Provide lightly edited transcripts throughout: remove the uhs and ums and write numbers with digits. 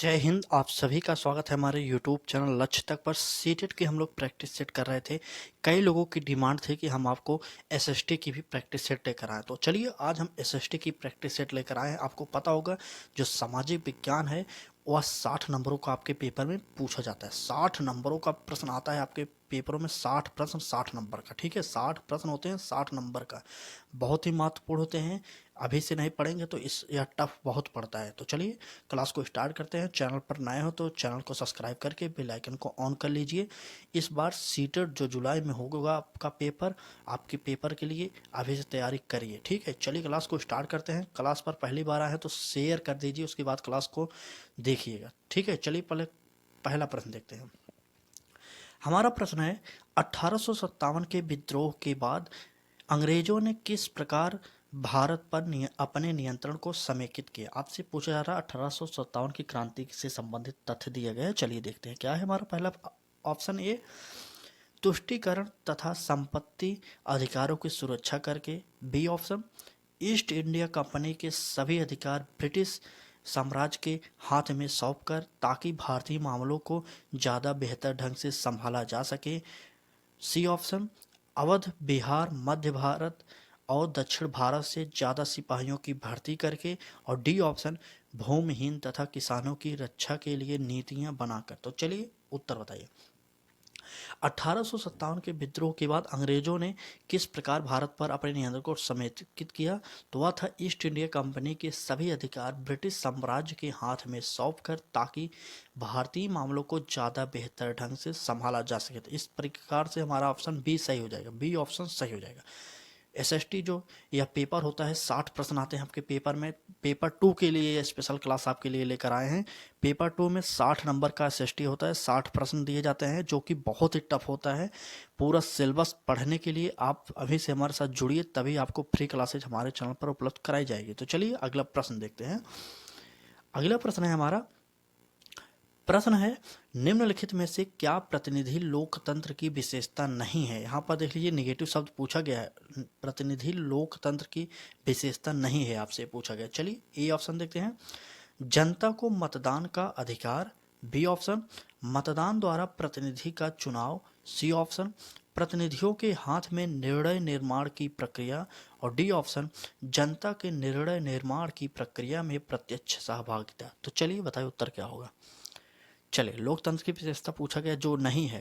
जय हिंद। आप सभी का स्वागत है हमारे YouTube चैनल लक्ष्य तक पर। सीटेट की हम लोग प्रैक्टिस सेट कर रहे थे। कई लोगों की डिमांड थी कि हम आपको एसएसटी की भी प्रैक्टिस सेट लेकर आए, तो चलिए आज हम एसएसटी की प्रैक्टिस सेट लेकर आए हैं। आपको पता होगा जो सामाजिक विज्ञान है वह 60 नंबरों का आपके पेपर में पूछा जाता है। 60 नंबरों का प्रश्न आता है आपके पेपरों में। 60 प्रश्न 60 नंबर का, ठीक है। 60 प्रश्न होते हैं 60 नंबर का, बहुत ही महत्वपूर्ण होते हैं। अभी से नहीं पढ़ेंगे तो यह टफ बहुत पड़ता है। तो चलिए क्लास को स्टार्ट करते हैं। चैनल पर नए हो तो चैनल को सब्सक्राइब करके बेल आइकन को ऑन कर लीजिए। इस बार सीटेट जो जुलाई में होगा आपका पेपर, आपके पेपर के लिए अभी से तैयारी करिए, ठीक है। चलिए क्लास को स्टार्ट करते हैं। क्लास पर पहली बार आए हैं तो शेयर कर दीजिए, उसके बाद क्लास को देखिएगा, ठीक है। चलिए पहला प्रश्न देखते हैं। हमारा प्रश्न है 1857 के विद्रोह के बाद अंग्रेजों ने किस प्रकार भारत पर अपने नियंत्रण को समेकित किया। आपसे पूछा जा रहा है 1857 की क्रांति से संबंधित तथ्य दिए गए हैं। चलिए देखते हैं क्या है हमारा पहला ऑप्शन। ए, तुष्टीकरण तथा संपत्ति अधिकारों की सुरक्षा करके। B option, East India Company के सभी अधिकार ब्रिटिश साम्राज्य के हाथ में सौंपकर ताकि भारतीय मामलों को ज़्यादा बेहतर ढंग से संभाला जा सके। सी ऑप्शन, अवध, बिहार, मध्य भारत और दक्षिण भारत से ज़्यादा सिपाहियों की भर्ती करके। और डी ऑप्शन, भूमिहीन तथा किसानों की रक्षा के लिए नीतियां बनाकर। तो चलिए उत्तर बताइए। 1857 के विद्रोह के बाद अंग्रेजों ने किस प्रकार भारत पर अपने नियंत्रण को समेकित किया, तो वह था ईस्ट इंडिया कंपनी के सभी अधिकार ब्रिटिश साम्राज्य के हाथ में सौंपकर ताकि भारतीय मामलों को ज़्यादा बेहतर ढंग से संभाला जा सके। तो इस प्रकार से हमारा ऑप्शन बी सही हो जाएगा, बी ऑप्शन सही हो जाएगा। एसएसटी जो यह पेपर होता है 60 प्रश्न आते हैं आपके पेपर में। पेपर 2 के लिए ये स्पेशल क्लास आपके लिए लेकर आए हैं। पेपर 2 में 60 नंबर का एसएसटी होता है, 60 प्रश्न दिए जाते हैं जो कि बहुत ही टफ होता है। पूरा सिलेबस पढ़ने के लिए आप अभी से हमारे साथ जुड़िए, तभी आपको फ्री क्लासेज हमारे चैनल पर उपलब्ध कराई जाएगी। तो चलिए अगला प्रश्न देखते हैं। अगला प्रश्न है हमारा, प्रश्न है निम्नलिखित में से क्या प्रतिनिधि लोकतंत्र की विशेषता नहीं है। यहाँ पर देख लीजिए नेगेटिव शब्द पूछा गया है। प्रतिनिधि लोकतंत्र की विशेषता नहीं है आपसे पूछा गया। चलिए ए ऑप्शन देखते हैं, जनता को मतदान का अधिकार। बी ऑप्शन, मतदान द्वारा प्रतिनिधि का चुनाव। सी ऑप्शन, प्रतिनिधियों के हाथ में निर्णय निर्माण की प्रक्रिया। और डी ऑप्शन, जनता के निर्णय निर्माण की प्रक्रिया में प्रत्यक्ष सहभागिता। तो चलिए बताइए उत्तर क्या होगा। चलिए लोकतंत्र की विशेषता पूछा गया जो नहीं है,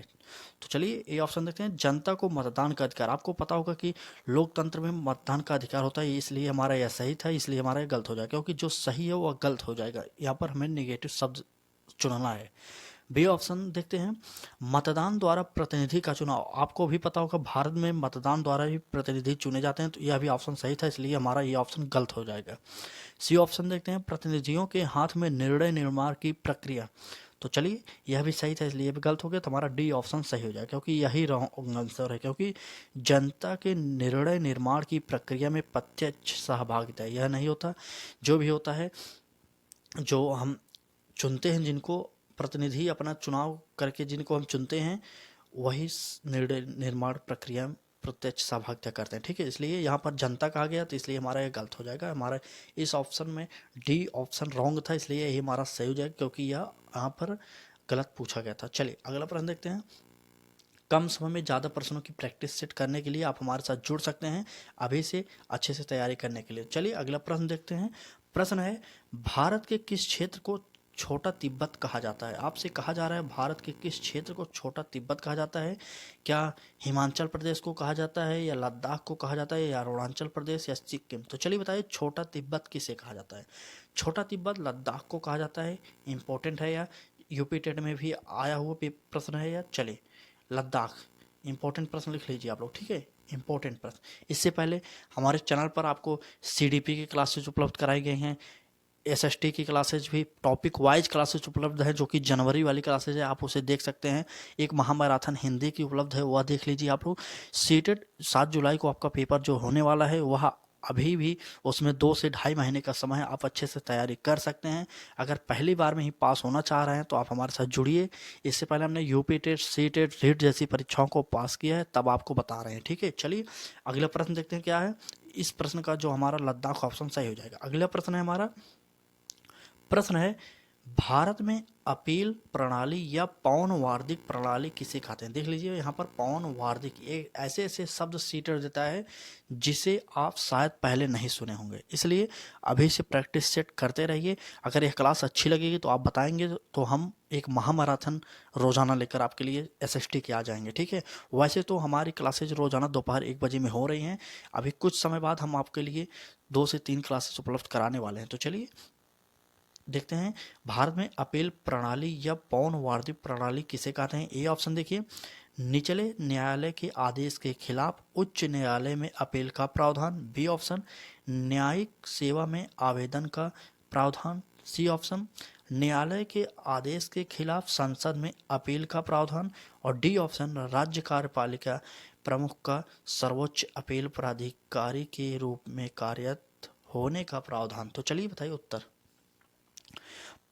तो चलिए ए ऑप्शन देखते हैं, जनता को मतदान का अधिकार। आपको पता होगा कि लोकतंत्र में मतदान का अधिकार होता है, इसलिए हमारा यह सही था, इसलिए हमारा यह गलत हो जाएगा, क्योंकि जो सही है वह गलत हो जाएगा। यहाँ पर हमें नेगेटिव शब्द चुनना है। बी ऑप्शन देखते हैं, मतदान द्वारा प्रतिनिधि का चुनाव। आपको भी पता होगा भारत में मतदान द्वारा ही प्रतिनिधि चुने जाते हैं, तो यह भी ऑप्शन सही था, इसलिए हमारा ये ऑप्शन गलत हो जाएगा। सी ऑप्शन देखते हैं, प्रतिनिधियों के हाथ में निर्णय निर्माण की प्रक्रिया। तो चलिए यह भी सही था, इसलिए यह भी गलत हो गया, तो हमारा डी ऑप्शन सही हो जाएगा, क्योंकि यही रॉन्ग आंसर है। क्योंकि जनता के निर्णय निर्माण की प्रक्रिया में प्रत्यक्ष सहभागिता यह नहीं होता। जो भी होता है, जो हम चुनते हैं, जिनको प्रतिनिधि अपना चुनाव करके जिनको हम चुनते हैं, वही निर्णय निर्माण प्रक्रिया में प्रत्यक्ष सहभागिता करते हैं, ठीक है। इसलिए यहाँ पर जनता कहा गया, तो इसलिए हमारा ये गलत हो जाएगा। हमारा इस ऑप्शन में डी ऑप्शन रॉन्ग था, इसलिए यही हमारा सही हो जाएगा, क्योंकि यह यहाँ पर गलत पूछा गया था। चलिए अगला प्रश्न देखते हैं। कम समय में ज़्यादा प्रश्नों की प्रैक्टिस सेट करने के लिए आप हमारे साथ जुड़ सकते हैं अभी से अच्छे से तैयारी करने के लिए। चलिए अगला प्रश्न देखते हैं। प्रश्न है, भारत के किस क्षेत्र को छोटा तिब्बत कहा जाता है। आपसे कहा जा रहा है भारत के किस क्षेत्र को छोटा तिब्बत कहा जाता है। क्या हिमाचल प्रदेश को कहा जाता है, या लद्दाख को कहा जाता है, या अरुणाचल प्रदेश, या सिक्किम। तो चलिए बताइए छोटा तिब्बत किसे कहा जाता है। छोटा तिब्बत लद्दाख को कहा जाता है। इंपॉर्टेंट है, या यूपी टेट में भी आया हुआ प्रश्न है। या चलिए लद्दाख, इंपॉर्टेंट प्रश्न लिख लीजिए आप लोग, ठीक है। इंपॉर्टेंट प्रश्न। इससे पहले हमारे चैनल पर आपको सीडीपी की क्लासेज उपलब्ध कराई गई हैं, एसएसटी की क्लासेज भी टॉपिक वाइज क्लासेज उपलब्ध है, जो कि जनवरी वाली क्लासेज है, आप उसे देख सकते हैं। एक महामैराथन हिंदी की उपलब्ध है, वह देख लीजिए आप लोग। सीटेट 7 जुलाई को आपका पेपर जो होने वाला है, वह अभी भी उसमें 2 से ढाई महीने का समय है, आप अच्छे से तैयारी कर सकते हैं। अगर पहली बार में ही पास होना चाह रहे हैं तो आप हमारे साथ जुड़िए। इससे पहले हमने UP TET, C TET, REET जैसी परीक्षाओं को पास किया है, तब आपको बता रहे हैं, ठीक है। चलिए अगला प्रश्न देखते हैं क्या है। इस प्रश्न का जो हमारा लद्दाख ऑप्शन सही हो जाएगा। अगला प्रश्न है हमारा, प्रश्न है, भारत में अपील प्रणाली या पौनवार्दिक प्रणाली किसे कहते हैं? देख लीजिए यहाँ पर पौनवार्दिक, ये ऐसे ऐसे शब्द सीटर देता है जिसे आप शायद पहले नहीं सुने होंगे, इसलिए अभी से प्रैक्टिस सेट करते रहिए। अगर यह क्लास अच्छी लगेगी तो आप बताएंगे तो हम एक महामैराथन रोजाना लेकर आपके लिए एसएसटी के आ जाएंगे, ठीक है। वैसे तो हमारी क्लासेज रोजाना दोपहर 1 बजे में हो रही हैं, अभी कुछ समय बाद हम आपके लिए 2 से 3 क्लासेस उपलब्ध कराने वाले हैं। तो चलिए देखते हैं, भारत में अपील प्रणाली या पौनवार्दिक प्रणाली किसे कहते हैं? ए ऑप्शन देखिए, निचले न्यायालय के आदेश के खिलाफ उच्च न्यायालय में अपील का प्रावधान। बी ऑप्शन, न्यायिक सेवा में आवेदन का प्रावधान। सी ऑप्शन, न्यायालय के आदेश के खिलाफ संसद में अपील का प्रावधान। और डी ऑप्शन, राज्य कार्यपालिका प्रमुख का सर्वोच्च अपील प्राधिकारी के रूप में कार्यरत होने का प्रावधान। तो चलिए बताइए उत्तर।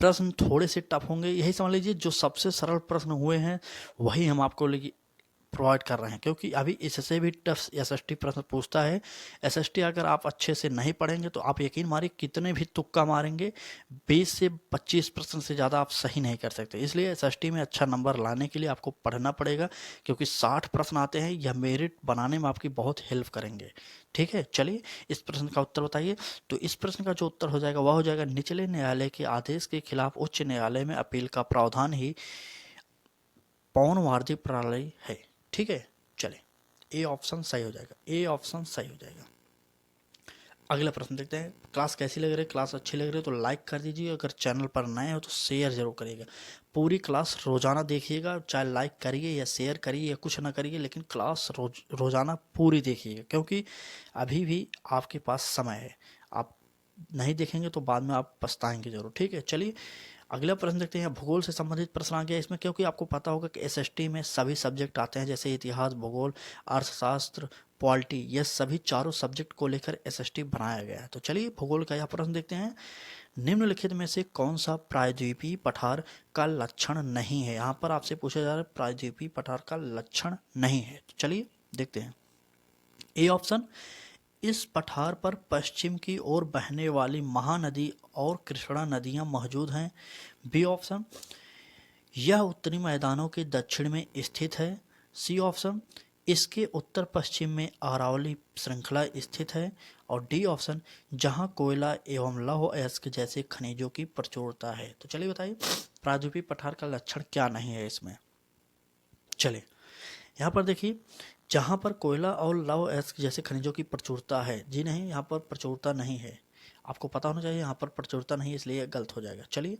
प्रश्न थोड़े से टफ होंगे, यही समझ लीजिए जो सबसे सरल प्रश्न हुए हैं वही हम आपको प्रोवाइड कर रहे हैं, क्योंकि अभी इससे भी टफ एसएसटी प्रश्न पूछता है। एसएसटी अगर आप अच्छे से नहीं पढ़ेंगे तो आप यकीन मारिए कितने भी तुक्का मारेंगे 20 से 25 प्रश्न से ज़्यादा आप सही नहीं कर सकते। इसलिए एसएसटी में अच्छा नंबर लाने के लिए आपको पढ़ना पड़ेगा, क्योंकि 60 प्रश्न आते हैं, यह मेरिट बनाने में आपकी बहुत हेल्प करेंगे, ठीक है। चलिए इस प्रश्न का उत्तर बताइए। तो इस प्रश्न का जो उत्तर हो जाएगा वह हो जाएगा, निचले न्यायालय के आदेश के खिलाफ उच्च न्यायालय में अपील का प्रावधान ही पौनवार्दिक प्रणाली है, ठीक है। चले, ए ऑप्शन सही हो जाएगा, ए ऑप्शन सही हो जाएगा। अगला प्रश्न देखते हैं। क्लास कैसी लग रही है? क्लास अच्छी लग रही है तो लाइक कर दीजिए, अगर चैनल पर नए हो तो शेयर जरूर करिएगा। पूरी क्लास रोजाना देखिएगा, चाहे लाइक करिए या शेयर करिए या कुछ ना करिए, लेकिन क्लास रोजाना पूरी देखिएगा, क्योंकि अभी भी आपके पास समय है। आप नहीं देखेंगे तो बाद में आप पछताएंगे जरूर, ठीक है। चलिए अगला प्रश्न देखते हैं। भूगोल से संबंधित प्रश्न आ गया इसमें, क्योंकि आपको पता होगा कि एसएसटी में सभी सब्जेक्ट आते हैं, जैसे इतिहास, भूगोल, अर्थशास्त्र, पॉलिटी, ये सभी चारों सब्जेक्ट को लेकर एसएसटी बनाया गया है। तो चलिए भूगोल का यह प्रश्न देखते हैं। निम्नलिखित में से कौन सा प्रायद्वीपीय पठार का लक्षण नहीं है? यहाँ पर आपसे पूछा जा रहा है प्रायद्वीपीय पठार का लक्षण नहीं है। तो चलिए देखते हैं। ए ऑप्शन, इस पठार पर पश्चिम की ओर बहने वाली महानदी और कृष्णा नदियां मौजूद हैं। बी ऑप्शन, यह उत्तरी मैदानों के दक्षिण में स्थित है। सी ऑप्शन, इसके उत्तर पश्चिम में अरावली श्रृंखला स्थित है। और डी ऑप्शन, जहां कोयला एवं लौह अयस्क जैसे खनिजों की प्रचुरता है। तो चलिए बताइए प्रायद्वीपीय पठार का लक्षण क्या नहीं है इसमें। चलिए यहाँ पर देखिए, जहाँ पर कोयला और लौह अयस्क जैसे खनिजों की प्रचुरता है, जी नहीं, यहाँ पर प्रचुरता नहीं है। आपको पता होना चाहिए यहाँ पर प्रचुरता नहीं है, इसलिए गलत हो जाएगा। चलिए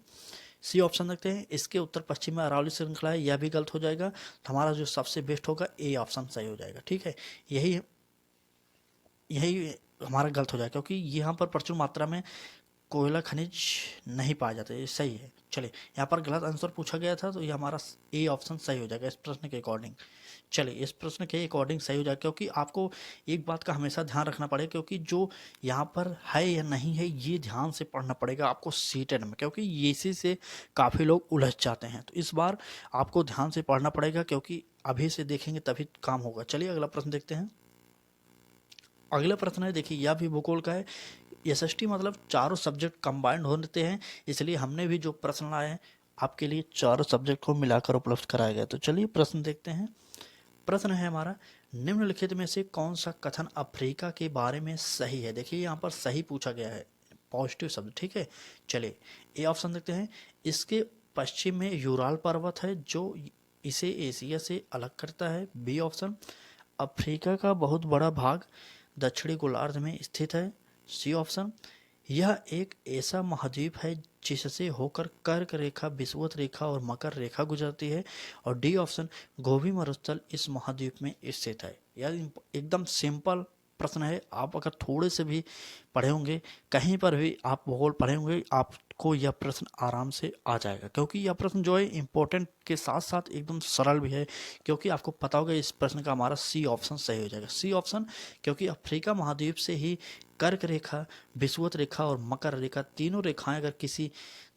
सी ऑप्शन रखते हैं, इसके उत्तर पश्चिम में अरावली श्रृंखला है, यह भी गलत हो जाएगा। तो हमारा जो सबसे बेस्ट होगा ए ऑप्शन सही हो जाएगा, ठीक है। यही यही हमारा गलत हो जाएगा, क्योंकि यहाँ पर प्रचुर मात्रा में कोयला खनिज नहीं पाए जाते, ये सही है। चलिए यहाँ पर गलत आंसर पूछा गया था, तो ये हमारा ए ऑप्शन सही हो जाएगा इस प्रश्न के अकॉर्डिंग। चलिए इस प्रश्न के अकॉर्डिंग सही हो जाएगा, क्योंकि आपको एक बात का हमेशा ध्यान रखना पड़ेगा, क्योंकि जो यहाँ पर है या नहीं है ये ध्यान से पढ़ना पड़ेगा आपको सीटेट में, क्योंकि इसी से काफ़ी लोग उलझ जाते हैं। तो इस बार आपको ध्यान से पढ़ना पड़ेगा, क्योंकि अभी से देखेंगे तभी काम होगा। चलिए अगला प्रश्न देखते हैं। अगला प्रश्न है, देखिए यह भी भूगोल का है। एसएसटी मतलब चारों सब्जेक्ट कंबाइंड होते हैं, इसलिए हमने भी जो प्रश्न लाए हैं आपके लिए चारों सब्जेक्ट को मिलाकर उपलब्ध कराया गया। तो चलिए प्रश्न देखते हैं। प्रश्न है हमारा, निम्नलिखित में से कौन सा कथन अफ्रीका के बारे में सही है? देखिए यहाँ पर सही पूछा गया है, पॉजिटिव शब्द, ठीक है। चलिए ए ऑप्शन देखते हैं, इसके पश्चिम में यूराल पर्वत है जो इसे एशिया से अलग करता है। बी ऑप्शन, अफ्रीका का बहुत बड़ा भाग दक्षिणी गोलार्ध में स्थित है। सी ऑप्शन, यह एक ऐसा महाद्वीप है जिससे होकर कर्क रेखा, विषुवत रेखा और मकर रेखा गुजरती है। और डी ऑप्शन, गोभी मरुस्थल इस महाद्वीप में स्थित है। यह एकदम सिंपल प्रश्न है, आप अगर थोड़े से भी पढ़े होंगे, कहीं पर भी आप भूगोल पढ़े होंगे, आपको यह प्रश्न आराम से आ जाएगा, क्योंकि यह प्रश्न जो है इम्पोर्टेंट के साथ साथ एकदम सरल भी है। क्योंकि आपको पता होगा इस प्रश्न का हमारा सी ऑप्शन सही हो जाएगा। सी ऑप्शन, क्योंकि अफ्रीका महाद्वीप से ही कर्क रेखा, विषुवत रेखा और मकर रेखा, तीनों रेखाएं अगर किसी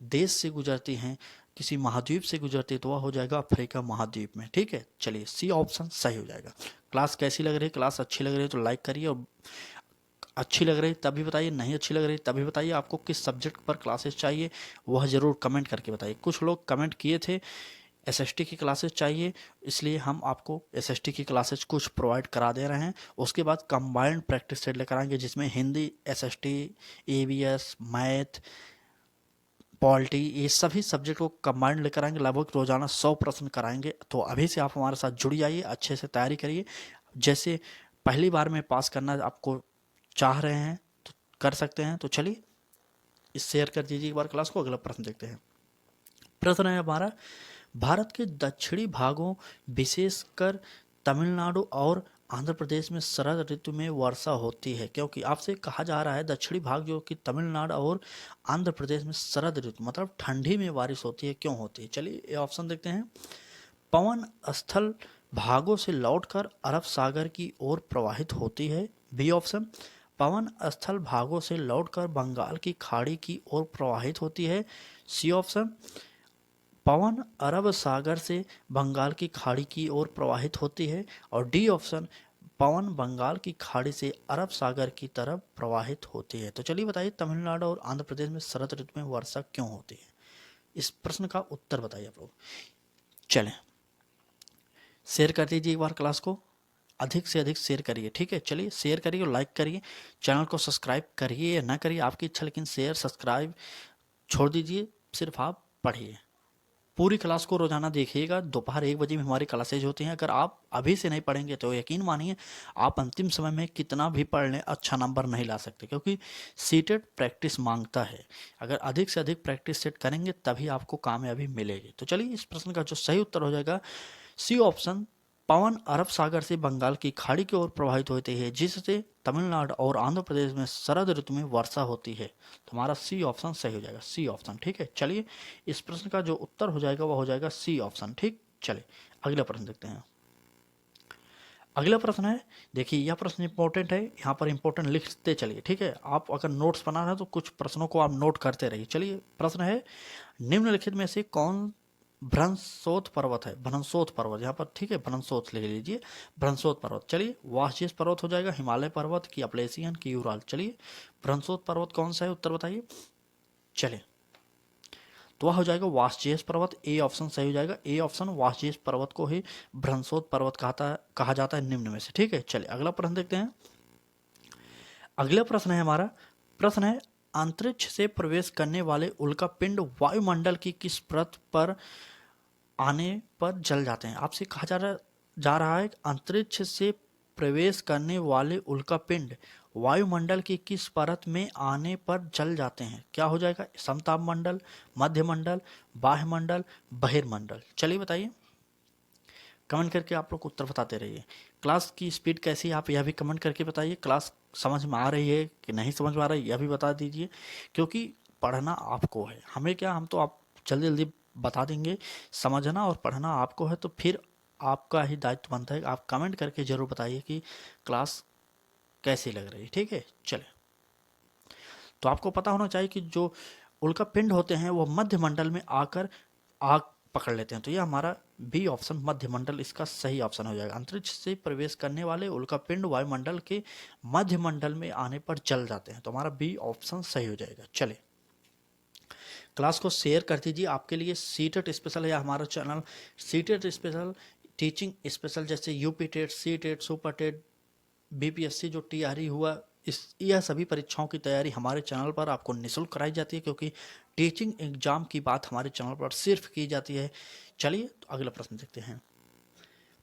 देश से गुजरती हैं, किसी महाद्वीप से गुजरती है, तो वह हो जाएगा अफ्रीका महाद्वीप में, ठीक है। चलिए सी ऑप्शन सही हो जाएगा। क्लास कैसी लग रही है? क्लास अच्छी लग रही है तो लाइक करिए, और अच्छी लग रही तभी बताइए, नहीं अच्छी लग रही तभी बताइए। आपको किस सब्जेक्ट पर क्लासेस चाहिए वह ज़रूर कमेंट करके बताइए। कुछ लोग कमेंट किए थे एसएसटी की क्लासेस चाहिए, इसलिए हम आपको एसएसटी की क्लासेस कुछ प्रोवाइड करा दे रहे हैं। उसके बाद कंबाइंड प्रैक्टिस सेट लेकर आएंगे जिसमें Hindi, SST, EVS, math, polity, ये सभी सब्जेक्ट को कंबाइंड लेकर आएंगे। लगभग रोजाना 100 प्रश्न कराएंगे। तो अभी से आप हमारे साथ जुड़ जाइए, अच्छे से तैयारी करिए। जैसे पहली बार में पास करना आपको चाह रहे हैं तो कर सकते हैं। तो चलिए इस शेयर कर दीजिए एक बार क्लास को। अगला प्रश्न देखते हैं। प्रश्न है हमारा, भारत के दक्षिणी भागों विशेषकर तमिलनाडु और आंध्र प्रदेश में शरद ऋतु में वर्षा होती है, क्योंकि आपसे कहा जा रहा है दक्षिणी भाग जो कि तमिलनाडु और आंध्र प्रदेश में शरद ऋतु मतलब ठंडी में बारिश होती है, क्यों होती है। चलिए ये ऑप्शन देखते हैं। पवन स्थल भागों से लौटकर अरब सागर की ओर प्रवाहित होती है। बी ऑप्शन, पवन स्थल भागों से लौटकर बंगाल की खाड़ी की ओर प्रवाहित होती है। सी ऑप्शन, पवन अरब सागर से बंगाल की खाड़ी की ओर प्रवाहित होती है। और डी ऑप्शन, पवन बंगाल की खाड़ी से अरब सागर की तरफ प्रवाहित होती है। तो चलिए बताइए तमिलनाडु और आंध्र प्रदेश में शरद ऋतु में वर्षा क्यों होती है। इस प्रश्न का उत्तर बताइए आप लोग। चलें शेयर कर दीजिए एक बार क्लास को, अधिक से अधिक शेयर करिए, ठीक है। चलिए शेयर करिए और लाइक करिए, चैनल को सब्सक्राइब करिए या ना करिए आपकी इच्छा, लेकिन शेयर सब्सक्राइब छोड़ दीजिए, सिर्फ आप पढ़िए। पूरी क्लास को रोजाना देखिएगा। दोपहर 1 बजे में हमारी क्लासेज होती हैं। अगर आप अभी से नहीं पढ़ेंगे तो यकीन मानिए आप अंतिम समय में कितना भी पढ़ लें अच्छा नंबर नहीं ला सकते, क्योंकि सीटेड प्रैक्टिस मांगता है। अगर अधिक से अधिक प्रैक्टिस सेट करेंगे तभी आपको कामयाबी मिलेगी। तो चलिए इस प्रश्न का जो सही उत्तर हो जाएगा सी ऑप्शन, पवन अरब सागर से बंगाल की खाड़ी की ओर प्रवाहित होती है जिससे तमिलनाडु और आंध्र प्रदेश में शरद ऋतु में वर्षा होती है। तो हमारा सी ऑप्शन सही हो जाएगा, सी ऑप्शन, ठीक है। चलिए इस प्रश्न का जो उत्तर हो जाएगा वह हो जाएगा सी ऑप्शन, ठीक। चलिए अगला प्रश्न देखते हैं। अगला प्रश्न है, देखिए यह प्रश्न इंपॉर्टेंट है, यहाँ पर इंपॉर्टेंट लिखते चलिए, ठीक है। आप अगर नोट्स बना रहे हैं तो कुछ प्रश्नों को आप नोट करते रहिए। चलिए प्रश्न है, निम्नलिखित में से कौन भ्रंशोत पर्वत है। भ्रंशोत पर्वत यहाँ पर, ठीक है, भ्रंशोत ले लीजिए, भ्रंशोत पर्वत। चलिए वासजेस पर्वत हो जाएगा, हिमालय पर्वत की, अपलेसियन की, यूराल। चलिए भ्रंशोत पर्वत कौन सा है, उत्तर बताइए। चलिए तो वह हो जाएगा वासजेस पर्वत, ए ऑप्शन सही हो जाएगा। ए ऑप्शन, वासजेस पर्वत को ही भ्रंशोत पर्वत कहा जाता है निम्न में से, ठीक है। चलिए अगला प्रश्न देखते हैं। अगला प्रश्न है हमारा, प्रश्न है, अंतरिक्ष से प्रवेश करने वाले उल्का पिंड वायुमंडल की किस परत पर आने पर जल जाते हैं। आपसे कहा जा रहा है अंतरिक्ष से प्रवेश करने वाले उल्कापिंड वायुमंडल की किस परत में आने पर जल जाते हैं। क्या हो जाएगा, समताप मंडल, मध्य मंडल, बाह्य मंडल, बहिर्मंडल। चलिए बताइए, कमेंट करके आप लोग उत्तर बताते रहिए। क्लास की स्पीड कैसी है आप यह भी कमेंट करके बताइए। क्लास समझ में आ रही है कि नहीं समझ में आ रही है यह भी बता दीजिए, क्योंकि पढ़ना आपको है, हमें क्या, हम तो आप जल्दी जल्दी बता देंगे। समझना और पढ़ना आपको है, तो फिर आपका ही दायित्व बनता है। आप कमेंट करके जरूर बताइए कि क्लास कैसी लग रही है, ठीक है। चले तो आपको पता होना चाहिए कि जो उल्का पिंड होते हैं वो मध्य मंडल में आकर आग पकड़ लेते हैं। तो ये हमारा बी ऑप्शन, मध्य मंडल, इसका सही ऑप्शन हो जाएगा। अंतरिक्ष से प्रवेश करने वाले उल्का पिंड वायुमंडल के मध्य मंडल में आने पर जल जाते हैं। तो हमारा बी ऑप्शन सही हो जाएगा। चले क्लास को शेयर कर दीजिए। आपके लिए सीटेट स्पेशल है हमारा चैनल, सीटेट स्पेशल, टीचिंग स्पेशल, जैसे UP TET, C TET, super TET, BPSC जो टीआरई हुआ, यह सभी परीक्षाओं की तैयारी हमारे चैनल पर आपको निःशुल्क कराई जाती है, क्योंकि टीचिंग एग्जाम की बात हमारे चैनल पर सिर्फ की जाती है। चलिए तो अगला प्रश्न देखते हैं।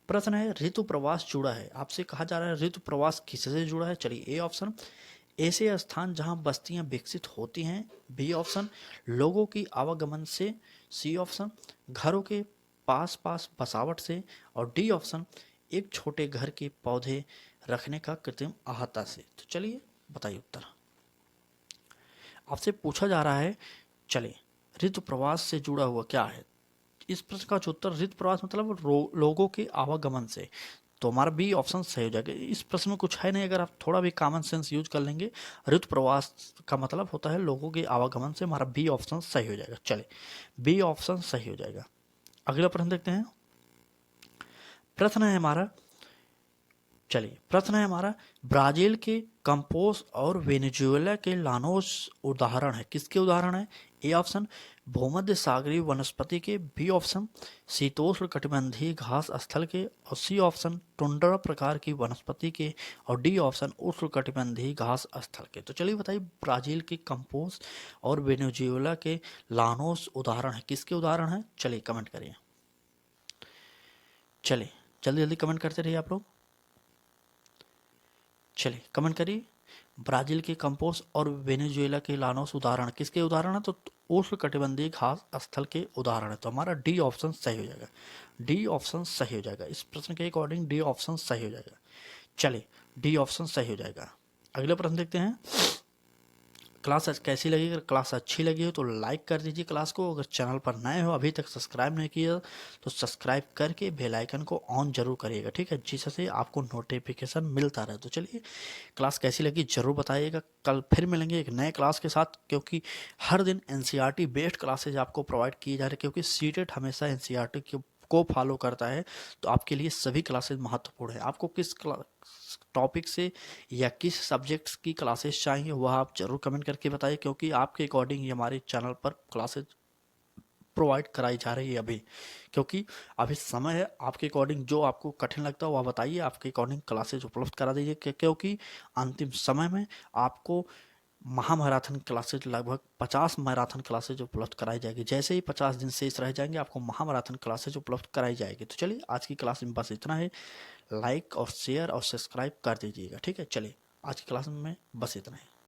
प्रश्न है, ऋतु प्रवास जुड़ा है। आपसे कहा जा रहा है ऋतु प्रवास किससे जुड़ा है। चलिए ए ऑप्शन, ऐसे स्थान जहां बस्तियां विकसित होती हैं। बी ऑप्शन, लोगों की आवागमन से। सी ऑप्शन, घरों के पास पास बसावट से। और डी ऑप्शन, एक छोटे घर के पौधे रखने का कृत्रिम अहाता से। तो चलिए बताइए उत्तर। आपसे पूछा जा रहा है, चलिए ऋतु प्रवास से जुड़ा हुआ क्या है। इस प्रश्न का उत्तर, ऋतु प्रवास मतलब लोगों के आवागमन से। तो हमारा बी ऑप्शन सही हो जाएगा। इस प्रश्न में कुछ है नहीं, अगर आप थोड़ा भी कॉमन सेंस यूज कर लेंगे। ऋतु प्रवास का मतलब होता है लोगों के आवागमन से। हमारा बी ऑप्शन सही हो जाएगा। चले बी ऑप्शन सही हो जाएगा। अगला प्रश्न देखते हैं। प्रश्न है हमारा, चलिए प्रश्न है हमारा, ब्राजील के कंपोज और वेनेजुएला के लानोस उदाहरण है, किसके उदाहरण है? ए ऑप्शन भूमध्य सागरीय वनस्पति के, बी ऑप्शन शीतोष्ण कटिबंधीय घास स्थल के, और सी ऑप्शन टुंड्रा प्रकार की वनस्पति के, और डी ऑप्शन उष्ण कटिबंधीय घास स्थल के। तो चलिए बताइए, ब्राजील के कंपोज और वेनेजुएला के लानोस उदाहरण है, किसके उदाहरण है? चलिए कमेंट करिए, चलिए जल्दी जल्दी कमेंट करते रहिए आप लोग, चलिए कमेंट करिए। ब्राजील के कंपोस्ट और वेनेजुएला के लानोस उदाहरण किसके उदाहरण है? तो उष्ण कटिबंधीय घास स्थल के उदाहरण है। तो हमारा डी ऑप्शन सही हो जाएगा, डी ऑप्शन सही हो जाएगा। इस प्रश्न के अकॉर्डिंग डी ऑप्शन सही हो जाएगा। चलिए डी ऑप्शन सही हो जाएगा। अगले प्रश्न देखते हैं, क्लास कैसी लगी? अगर क्लास अच्छी लगी हो तो लाइक कर दीजिए क्लास को। अगर चैनल पर नए हो, अभी तक सब्सक्राइब नहीं किया तो सब्सक्राइब करके बेल आइकन को ऑन जरूर करिएगा, ठीक है, जिससे आपको नोटिफिकेशन मिलता रहे। तो चलिए क्लास कैसी लगी जरूर बताइएगा। कल फिर मिलेंगे एक नए क्लास के साथ, क्योंकि हर दिन एनसीईआरटी बेस्ड क्लासेज आपको प्रोवाइड किए जा रहे हैं, क्योंकि सीटेट हमेशा एनसीईआरटी को फॉलो करता है। तो आपके लिए सभी क्लासेज महत्वपूर्ण है। आपको किस टॉपिक से या किस सब्जेक्ट्स की क्लासेस चाहिए वह आप जरूर कमेंट करके बताइए, क्योंकि आपके अकॉर्डिंग ये हमारे चैनल पर क्लासेज प्रोवाइड कराई जा रही है अभी, क्योंकि अभी समय है। आपके अकॉर्डिंग जो आपको कठिन लगता है वह बताइए, आपके अकॉर्डिंग क्लासेज उपलब्ध करा दीजिए, क्योंकि अंतिम समय में आपको महामैराथन क्लासेज लगभग 50 मैराथन क्लासेज उपलब्ध कराई जाएगी। जैसे ही 50 दिन शेष रह जाएंगे आपको महामैराथन क्लासेज उपलब्ध कराई जाएगी। तो चलिए आज की क्लास में बस इतना है। लाइक और शेयर और सब्सक्राइब कर दीजिएगा, ठीक है। चलिए आज की क्लास में बस इतना है।